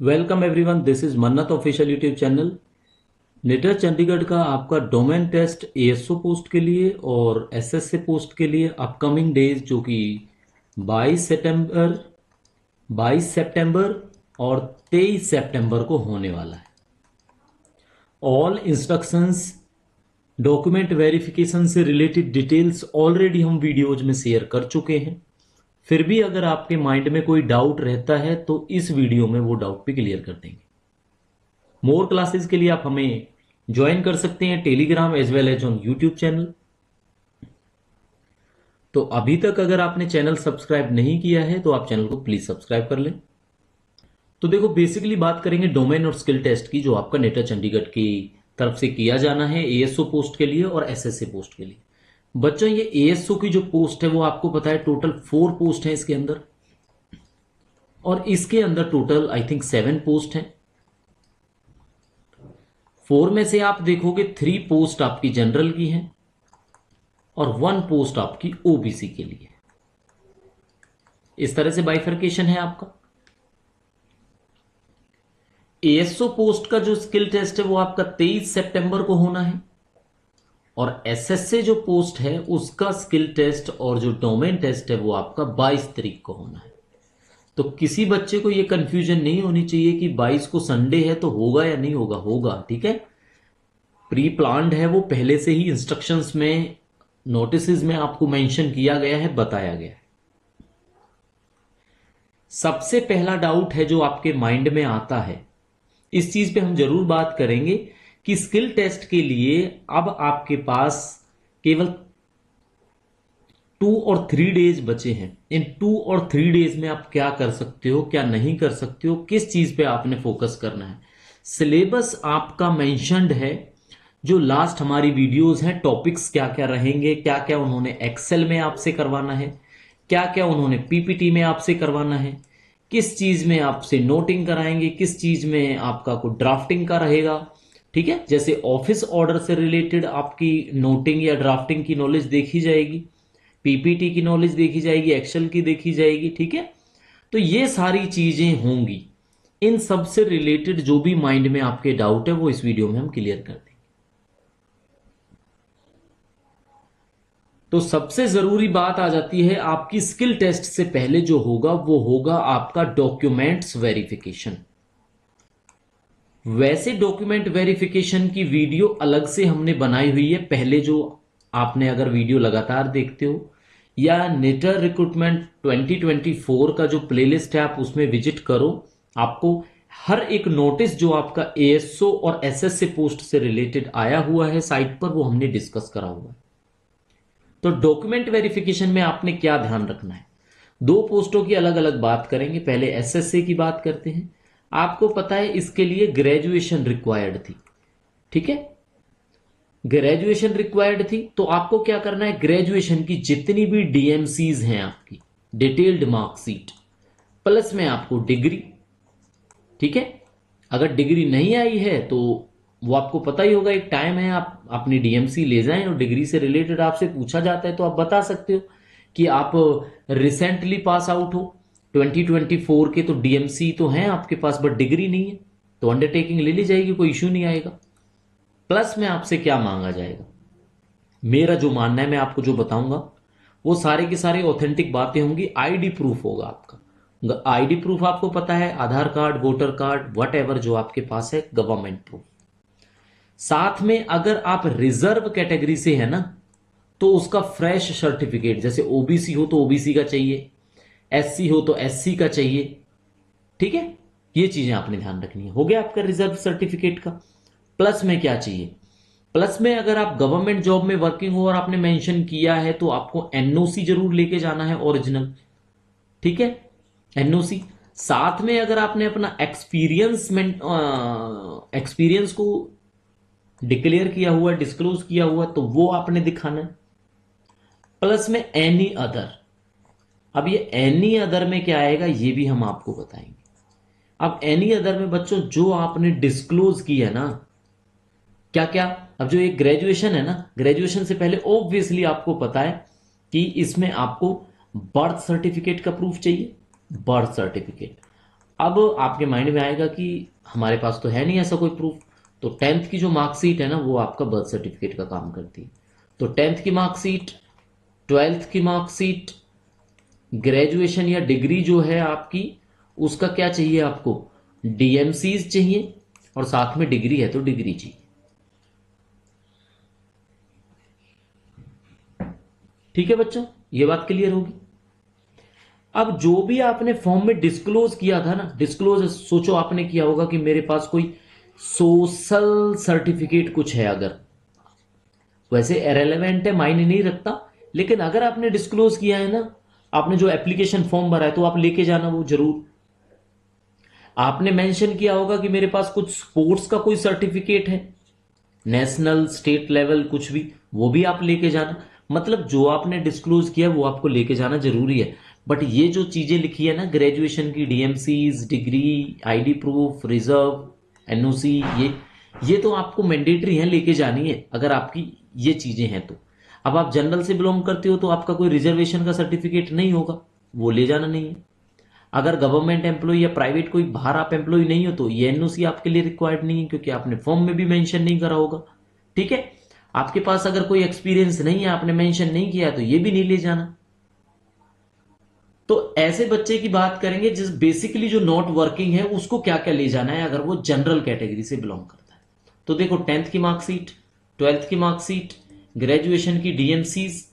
Welcome everyone, this is मन्नत official YouTube channel. नेटर Chandigarh का आपका डोमेन टेस्ट एएसओ पोस्ट के लिए और एसएससी पोस्ट के लिए अपकमिंग डेज जो कि 22 सितंबर और 23 सितंबर को होने वाला है। ऑल इंस्ट्रक्शंस, डॉक्यूमेंट वेरिफिकेशन से रिलेटेड डिटेल्स ऑलरेडी हम वीडियोज में शेयर कर चुके हैं। फिर भी अगर आपके माइंड में कोई डाउट रहता है तो इस वीडियो में वो डाउट भी क्लियर कर देंगे। मोर क्लासेस के लिए आप हमें ज्वाइन कर सकते हैं Telegram as well as on YouTube channel. तो अभी तक अगर आपने चैनल सब्सक्राइब नहीं किया है तो आप चैनल को प्लीज सब्सक्राइब कर लें। तो देखो, बेसिकली बात करेंगे डोमेन और स्किल टेस्ट की, जो आपका नेटर चंडीगढ़ की तरफ से किया जाना है एएसओ पोस्ट के लिए और एसएससी पोस्ट के लिए। बच्चों, ये एएसओ की जो पोस्ट है वो आपको पता है टोटल 4 पोस्ट है इसके अंदर, और इसके अंदर टोटल आई थिंक 7 पोस्ट हैं। 4 में से आप देखोगे 3 पोस्ट आपकी जनरल की हैं और 1 पोस्ट आपकी ओबीसी के लिए। इस तरह से बाइफर्केशन है आपका। एएसओ पोस्ट का जो स्किल टेस्ट है वो आपका 23 सितंबर को होना है, और एसएससी जो पोस्ट है उसका स्किल टेस्ट और जो डोमेन टेस्ट है वो आपका 22 तारीख को होना है। तो किसी बच्चे को ये कंफ्यूजन नहीं होनी चाहिए कि 22 को संडे है तो होगा या नहीं होगा। होगा, ठीक है। प्री प्लान्ड है, वो पहले से ही इंस्ट्रक्शंस में, नोटिसेस में आपको मेंशन किया गया है, बताया गया है। सबसे पहला डाउट है जो आपके माइंड में आता है, इस चीज पे हम जरूर बात करेंगे कि स्किल टेस्ट के लिए अब आपके पास केवल 2 और 3 डेज बचे हैं। इन 2 और 3 डेज में आप क्या कर सकते हो, क्या नहीं कर सकते हो, किस चीज पे आपने फोकस करना है। सिलेबस आपका मेंशन्ड है, जो लास्ट हमारी वीडियोस हैं, टॉपिक्स क्या क्या रहेंगे, क्या क्या उन्होंने एक्सेल में आपसे करवाना है, क्या क्या उन्होंने पीपीटी में आपसे करवाना है, किस चीज में आपसे नोटिंग कराएंगे, किस चीज में आपका कोई ड्राफ्टिंग का रहेगा। ठीक है, जैसे ऑफिस ऑर्डर से रिलेटेड आपकी नोटिंग या ड्राफ्टिंग की नॉलेज देखी जाएगी, पीपीटी की नॉलेज देखी जाएगी, एक्सेल की देखी जाएगी। ठीक है, तो ये सारी चीजें होंगी। इन सब से रिलेटेड जो भी माइंड में आपके डाउट है वो इस वीडियो में हम क्लियर कर देंगे। तो सबसे जरूरी बात आ जाती है, आपकी स्किल टेस्ट से पहले जो होगा वो होगा आपका डॉक्यूमेंट्स वेरिफिकेशन। वैसे डॉक्यूमेंट वेरिफिकेशन की वीडियो अलग से हमने बनाई हुई है पहले, जो आपने अगर वीडियो लगातार देखते हो, या नेटर रिक्रूटमेंट 2024 का जो प्लेलिस्ट है आप उसमें विजिट करो। आपको हर एक नोटिस जो आपका एएसओ और एसएससी पोस्ट से रिलेटेड आया हुआ है साइट पर, वो हमने डिस्कस करा हुआ है। तो डॉक्यूमेंट वेरिफिकेशन में आपने क्या ध्यान रखना है, 2 पोस्टों की अलग अलग बात करेंगे। पहले एसएससी की बात करते हैं। आपको पता है इसके लिए ग्रेजुएशन रिक्वायर्ड थी, ठीक है, ग्रेजुएशन रिक्वायर्ड थी। तो आपको क्या करना है, ग्रेजुएशन की जितनी भी डीएमसीज हैं आपकी, डिटेल्ड मार्कशीट, प्लस में आपको डिग्री। ठीक है, अगर डिग्री नहीं आई है तो वो आपको पता ही होगा, एक टाइम है, आप अपनी डीएमसी ले जाएं और डिग्री से रिलेटेड आपसे पूछा जाता है तो आप बता सकते हो कि आप रिसेंटली पास आउट हो 2024 के, तो डीएमसी तो हैं आपके पास बट डिग्री नहीं है, तो अंडरटेकिंग ले ली जाएगी, कोई इश्यू नहीं आएगा। प्लस में आपसे क्या मांगा जाएगा, मेरा जो मानना है, मैं आपको जो बताऊंगा वो सारे के सारे ऑथेंटिक बातें होंगी। आईडी प्रूफ होगा आपका, आईडी प्रूफ आपको पता है, Aadhaar card, voter card, whatever जो आपके पास है, गवर्नमेंट प्रूफ। साथ में अगर आप रिजर्व कैटेगरी से है ना, तो उसका फ्रेश सर्टिफिकेट, जैसे ओबीसी हो तो ओबीसी का चाहिए, एससी हो तो एससी का चाहिए। ठीक है, ये चीजें आपने ध्यान रखनी है। हो गया आपका रिजर्व सर्टिफिकेट का। प्लस में क्या चाहिए, प्लस में अगर आप गवर्नमेंट जॉब में वर्किंग हो और आपने मेंशन किया है तो आपको एनओसी जरूर लेके जाना है, ओरिजिनल। ठीक है, एनओसी। साथ में अगर आपने अपना एक्सपीरियंस को डिक्लेयर किया हुआ, डिस्क्लोज किया हुआ, तो वो आपने दिखाना है। प्लस में एनी अदर। अब ये एनी अदर में क्या आएगा ये भी हम आपको बताएंगे। अब एनी अदर में बच्चों जो आपने डिस्क्लोज किया ना, क्या क्या, अब जो एक ग्रेजुएशन है ना, ग्रेजुएशन से पहले ऑब्वियसली आपको पता है कि इसमें आपको बर्थ सर्टिफिकेट का प्रूफ चाहिए, बर्थ सर्टिफिकेट। अब आपके माइंड में आएगा कि हमारे पास तो है नहीं ऐसा कोई प्रूफ, तो 10th की जो मार्कशीट है ना वो आपका बर्थ सर्टिफिकेट का काम करती है। तो 10th की मार्कशीट, 12th की मार्कशीट, ग्रेजुएशन या डिग्री जो है आपकी, उसका क्या चाहिए आपको, डीएमसीज चाहिए, और साथ में डिग्री है तो डिग्री चाहिए। ठीक है बच्चों, ये बात क्लियर होगी। अब जो भी आपने फॉर्म में डिस्क्लोज किया था ना, डिस्क्लोज सोचो आपने किया होगा कि मेरे पास कोई सोशल सर्टिफिकेट कुछ है, अगर वैसे इरेलीवेंट है, मायने नहीं रखता, लेकिन अगर आपने डिस्क्लोज किया है ना, आपने जो एप्लीकेशन फॉर्म भरा है तो आप लेके जाना वो जरूर। आपने मेंशन किया होगा कि मेरे पास कुछ स्पोर्ट्स का कोई सर्टिफिकेट है, नेशनल स्टेट लेवल कुछ भी, वो भी आप लेके जाना। मतलब जो आपने डिस्क्लोज किया वो आपको लेके जाना जरूरी है। बट ये जो चीजें लिखी है ना, ग्रेजुएशन की DMCs, degree, ID proof, reserve, NOC, ये तो आपको मैंडेटरी है, लेके जानी है अगर आपकी ये चीजें हैं तो। अब आप जनरल से बिलोंग करते हो तो आपका कोई रिजर्वेशन का सर्टिफिकेट नहीं होगा, वो ले जाना नहीं है। अगर गवर्नमेंट एम्प्लॉय या प्राइवेट कोई बाहर आप एम्प्लॉय नहीं हो तो ये एनओसी आपके लिए रिक्वायर्ड नहीं है, क्योंकि आपने फॉर्म में भी मेंशन नहीं करा होगा। ठीक है, आपके पास अगर कोई एक्सपीरियंस नहीं है, आपने मेंशन नहीं किया, तो ये भी नहीं ले जाना। तो ऐसे बच्चे की बात करेंगे जिस बेसिकली जो नॉट वर्किंग है, उसको क्या क्या ले जाना है अगर वो जनरल कैटेगरी से बिलोंग करता है। तो देखो 10th की मार्कशीट, 12th की मार्कशीट, ग्रेजुएशन की डीएमसीज,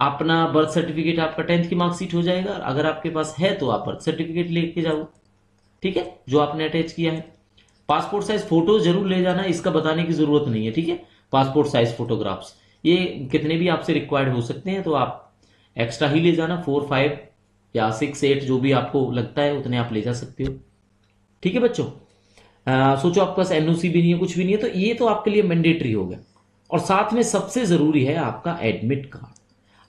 अपना बर्थ सर्टिफिकेट आपका 10th की मार्कशीट हो जाएगा। अगर आपके पास है तो आप बर्थ सर्टिफिकेट लेके जाओ, ठीक है, जो आपने अटैच किया है। पासपोर्ट साइज फोटो जरूर ले जाना, इसका बताने की जरूरत नहीं है, ठीक है। पासपोर्ट साइज फोटोग्राफ्स ये कितने भी आपसे रिक्वायर्ड हो सकते हैं, तो आप एक्स्ट्रा ही ले जाना, 4, 5 या 6, 8 जो भी आपको लगता है उतने आप ले जा सकते हो। ठीक है बच्चों, सोचो आपके पास एनओसी भी नहीं है, कुछ भी नहीं है, तो ये तो आपके लिए मैंडेटरी हो गया। और साथ में सबसे जरूरी है आपका एडमिट कार्ड।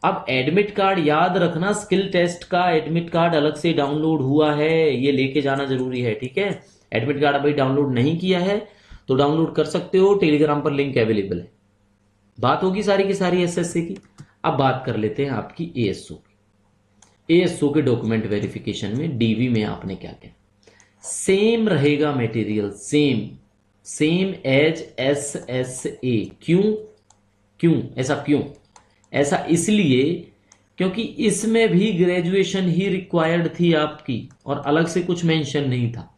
अब एडमिट कार्ड याद रखना, स्किल टेस्ट का एडमिट कार्ड अलग से डाउनलोड हुआ है, ये लेके जाना जरूरी है, ठीक है। एडमिट कार्ड अभी डाउनलोड नहीं किया है तो डाउनलोड कर सकते हो, टेलीग्राम पर लिंक अवेलेबल है। बात होगी सारी की सारी एसएससी की। अब बात कर लेते हैं आपकी एएसओ की। एएसओ के डॉक्यूमेंट वेरिफिकेशन में डीवी में आपने क्या क्या, सेम रहेगा मटेरियल, सेम एज एसएसए। क्यों ऐसा, क्यों ऐसा, इसलिए क्योंकि इसमें भी ग्रेजुएशन ही रिक्वायर्ड थी आपकी और अलग से कुछ मेंशन नहीं था।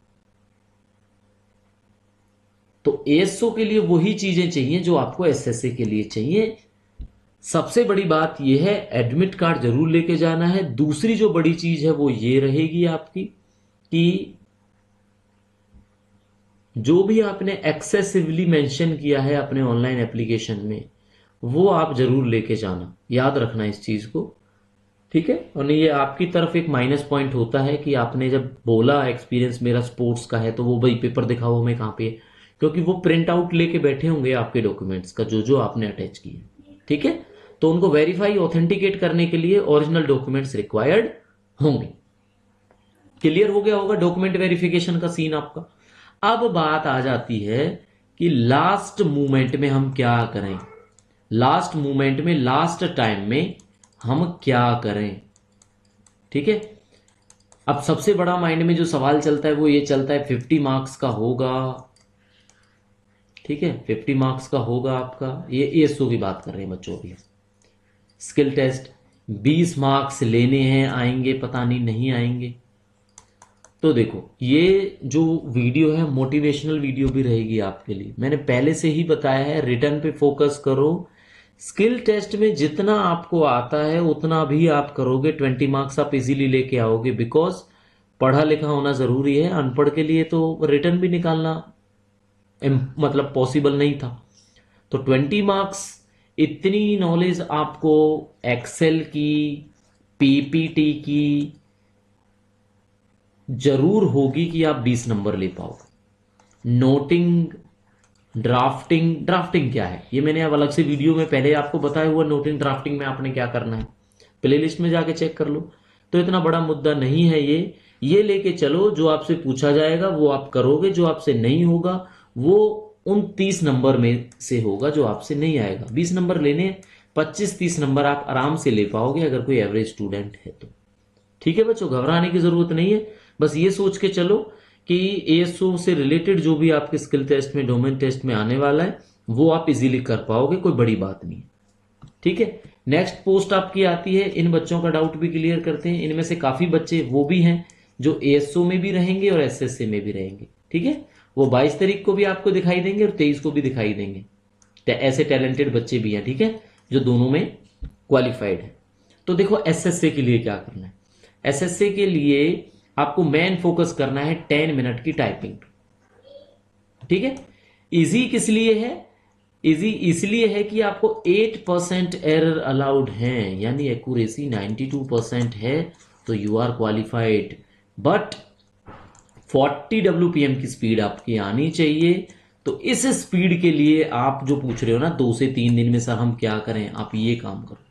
तो एएसओ के लिए वही चीजें चाहिए जो आपको एसएसए के लिए चाहिए। सबसे बड़ी बात यह है, एडमिट कार्ड जरूर लेके जाना है। दूसरी जो बड़ी चीज है वो ये रहेगी आपकी कि जो भी आपने एक्सेसिवली मेंशन किया है अपने ऑनलाइन एप्लीकेशन में, वो आप जरूर लेके जाना, याद रखना इस चीज को, ठीक है। और ये आपकी तरफ एक माइनस पॉइंट होता है कि आपने जब बोला एक्सपीरियंस मेरा स्पोर्ट्स का है, तो वो भाई पेपर दिखाओ हमें कहाँ पे है, क्योंकि वो प्रिंट आउट लेके बैठे होंगे आपके डॉक्यूमेंट्स का जो जो आपने अटैच किए, ठीक है। तो उनको वेरीफाई, ऑथेंटिकेट करने के लिए ओरिजिनल डॉक्यूमेंट्स रिक्वायर्ड होंगे। क्लियर हो गया होगा डॉक्यूमेंट वेरिफिकेशन का सीन आपका। अब बात आ जाती है कि लास्ट मोमेंट में हम क्या करें, लास्ट मोमेंट में, लास्ट टाइम में हम क्या करें, ठीक है। अब सबसे बड़ा माइंड में जो सवाल चलता है वो ये चलता है 50 मार्क्स का होगा, ठीक है, 50 मार्क्स का होगा आपका, ये एएसओ की बात कर रहे हैं बच्चों अभी। स्किल टेस्ट 20 मार्क्स लेने हैं, आएंगे पता नहीं आएंगे। तो देखो ये जो वीडियो है मोटिवेशनल वीडियो भी रहेगी आपके लिए। मैंने पहले से ही बताया है, रिटर्न पे फोकस करो। स्किल टेस्ट में जितना आपको आता है उतना भी आप करोगे, 20 मार्क्स आप इजीली लेके आओगे, बिकॉज पढ़ा लिखा होना जरूरी है। अनपढ़ के लिए तो रिटर्न भी निकालना मतलब पॉसिबल नहीं था। तो 20 मार्क्स, इतनी नॉलेज आपको एक्सेल की, पीपीटी की जरूर होगी कि आप 20 नंबर ले पाओगे। नोटिंग, ड्राफ्टिंग क्या है ये मैंने अब अलग से वीडियो में पहले आपको बताया हुआ। नोटिंग ड्राफ्टिंग में आपने क्या करना है, प्लेलिस्ट में जाके चेक कर लो। तो इतना बड़ा मुद्दा नहीं है ये लेके चलो, जो आपसे पूछा जाएगा वो आप करोगे, जो आपसे नहीं होगा वो उन 30 नंबर में से होगा जो आपसे नहीं आएगा। 20 नंबर लेने, 25-30 नंबर आप आराम से ले पाओगे अगर कोई एवरेज स्टूडेंट है तो। ठीक है बच्चों, घबराने की जरूरत नहीं है, बस ये सोच के चलो कि एएसओ से रिलेटेड जो भी आपके स्किल टेस्ट में, डोमेन टेस्ट में आने वाला है वो आप इजीली कर पाओगे, कोई बड़ी बात नहीं। ठीक है, नेक्स्ट पोस्ट आपकी आती है, इन बच्चों का डाउट भी क्लियर करते हैं। इनमें से काफी बच्चे वो भी हैं जो एएसओ में भी रहेंगे और एसएससी में भी रहेंगे। ठीक है, वो 22 तारीख को भी आपको दिखाई देंगे और 23 को भी दिखाई देंगे। ऐसे टैलेंटेड बच्चे भी हैं, ठीक है, जो दोनों में क्वालिफाइड है। तो देखो एसएससी के लिए क्या करना है। एसएससी के लिए आपको मेन फोकस करना है 10 मिनट की टाइपिंग। ठीक है, इजी किस लिए है? इजी इसलिए है कि आपको 8% एरर अलाउड है, यानी एक्यूरेसी 92% है, तो you are qualified. But 40 WPM की स्पीड आपकी आनी चाहिए। तो इस स्पीड के लिए आप जो पूछ रहे हो ना 2 से 3 दिन में सर हम क्या करें, आप ये काम करो।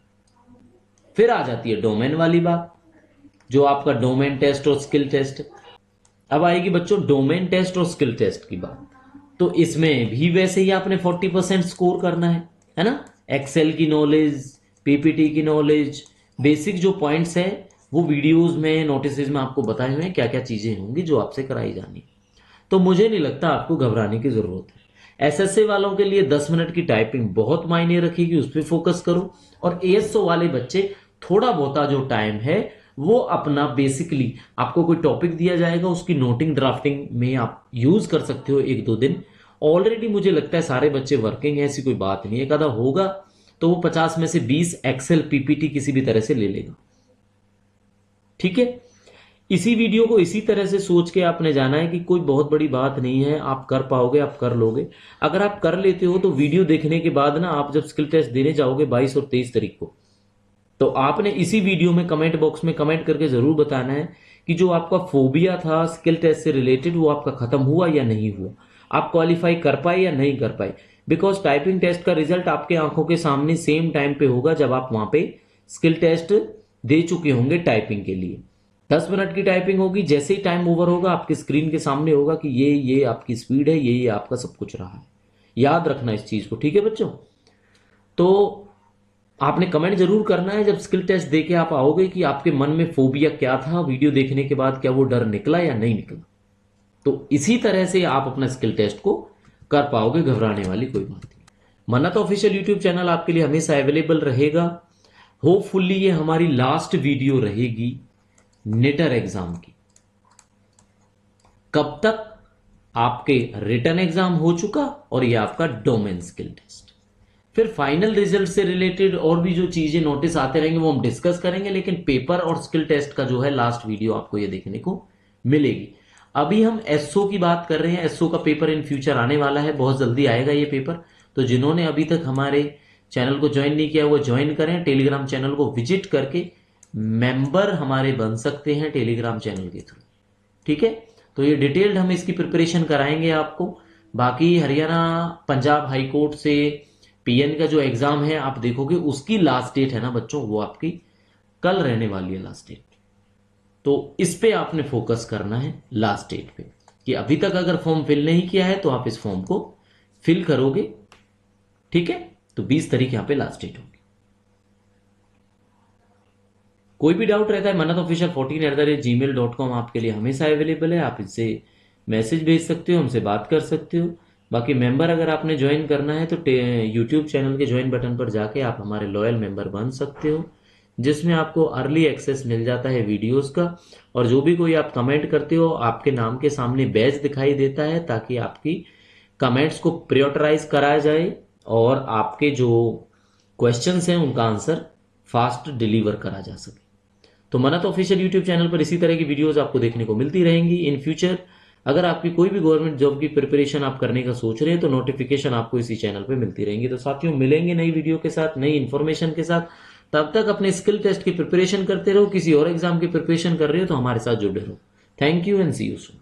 फिर आ जाती है डोमेन वाली बात, जो आपका डोमेन टेस्ट और स्किल टेस्ट। अब आएगी बच्चों डोमेन टेस्ट और स्किल टेस्ट की बात। तो इसमें भी वैसे ही आपने 40% स्कोर करना है ना। एक्सेल की नॉलेज, पीपीटी की नॉलेज, बेसिक जो पॉइंट्स है वो वीडियोस में, नोटिस में आपको बताए हुए हैं क्या क्या चीजें होंगी जो आपसे कराई जानी। तो मुझे नहीं लगता आपको घबराने की जरूरत है। एसएससी वालों के लिए 10 मिनट की टाइपिंग बहुत मायने रखेगी, उस पर फोकस करो। और एएसओ वाले बच्चे थोड़ा बहुता जो टाइम है वो अपना बेसिकली आपको कोई टॉपिक दिया जाएगा, उसकी नोटिंग ड्राफ्टिंग में आप यूज कर सकते हो 1-2 दिन। ऑलरेडी मुझे लगता है सारे बच्चे वर्किंग है, ऐसी कोई बात नहीं है। एक आधा होगा तो वो 50 में से 20 एक्सेल पीपीटी किसी भी तरह से ले लेगा। ठीक है, इसी वीडियो को इसी तरह से सोच के आपने जाना है कि कोई बहुत बड़ी बात नहीं है, आप कर पाओगे, आप कर लोगे। अगर आप कर लेते हो तो वीडियो देखने के बाद ना आप जब स्किल टेस्ट देने जाओगे 22 और 23 तारीख को, तो आपने इसी वीडियो में कमेंट बॉक्स में कमेंट करके जरूर बताना है कि जो आपका फोबिया था स्किल टेस्ट से रिलेटेड वो आपका खत्म हुआ या नहीं हुआ, आप क्वालिफाई कर पाए या नहीं कर पाए। बिकॉज टाइपिंग टेस्ट का रिजल्ट आपके आंखों के सामने सेम टाइम पे होगा जब आप वहां पे स्किल टेस्ट दे चुके होंगे। टाइपिंग के लिए 10 मिनट की टाइपिंग होगी, जैसे ही टाइम ओवर होगा आपके स्क्रीन के सामने होगा कि ये आपकी स्पीड है, ये आपका सब कुछ रहा है। याद रखना इस चीज को, ठीक है बच्चों। तो आपने कमेंट जरूर करना है जब स्किल टेस्ट देके आप आओगे कि आपके मन में फोबिया क्या था, वीडियो देखने के बाद क्या वो डर निकला या नहीं निकला। तो इसी तरह से आप अपना स्किल टेस्ट को कर पाओगे, घबराने वाली कोई बात नहीं। मन्नत ऑफिशियल यूट्यूब चैनल आपके लिए हमेशा अवेलेबल रहेगा। होपफुली ये हमारी लास्ट वीडियो रहेगी नेटर एग्जाम की। कब तक? आपके रिटन एग्जाम हो चुका और ये आपका डोमेन स्किल टेस्ट। फिर फाइनल रिजल्ट से रिलेटेड और भी जो चीजें नोटिस आते रहेंगे वो हम डिस्कस करेंगे, लेकिन पेपर और स्किल टेस्ट का जो है लास्ट वीडियो आपको ये देखने को मिलेगी। अभी हम एसओ की बात कर रहे हैं। एसओ का पेपर इन फ्यूचर आने वाला है, बहुत जल्दी आएगा ये पेपर। तो जिन्होंने अभी तक हमारे चैनल को ज्वाइन नहीं किया वो ज्वाइन करें, टेलीग्राम चैनल को विजिट करके मेंबर हमारे बन सकते हैं टेलीग्राम चैनल के थ्रू। ठीक है, तो ये डिटेल्ड हम इसकी प्रिपरेशन कराएंगे आपको। बाकी हरियाणा पंजाब हाई कोर्ट से पीएन का जो एग्जाम है आप देखोगे उसकी लास्ट डेट है ना बच्चों, वो आपकी कल रहने वाली है लास्ट डेट। तो इस पे आपने फोकस करना है लास्ट डेट पे, कि अभी तक अगर फॉर्म फिल नहीं किया है तो आप इस फॉर्म को फिल करोगे। ठीक है, तो 20 तारीख यहां पे लास्ट डेट होगी। कोई भी डाउट रहता है mannatofficial14@gmail.com आपके लिए हमेशा अवेलेबल है। आप इससे मैसेज भेज सकते हो, हमसे बात कर सकते हो। बाकी मेंबर अगर आपने ज्वाइन करना है तो यूट्यूब चैनल के ज्वाइन बटन पर जाके आप हमारे लॉयल मेंबर बन सकते हो, जिसमें आपको अर्ली एक्सेस मिल जाता है वीडियोस का। और जो भी कोई आप कमेंट करते हो आपके नाम के सामने बैज दिखाई देता है, ताकि आपकी कमेंट्स को प्रायोरिटाइज कराया जाए और आपके जो क्वेश्चंस हैं उनका आंसर फास्ट डिलीवर करा जा सके। तो मन्नत ऑफिशियल यूट्यूब चैनल पर इसी तरह की वीडियोस आपको देखने को मिलती रहेंगी इन फ्यूचर। अगर आपकी कोई भी गवर्नमेंट जॉब की प्रिपरेशन आप करने का सोच रहे हैं तो नोटिफिकेशन आपको इसी चैनल पे मिलती रहेंगी। तो साथियों मिलेंगे नई वीडियो के साथ, नई इन्फॉर्मेशन के साथ। तब तक अपने स्किल टेस्ट की प्रिपरेशन करते रहो। किसी और एग्जाम की प्रिपरेशन कर रहे हो तो हमारे साथ जुड़े रहो। Thank you and see you soon.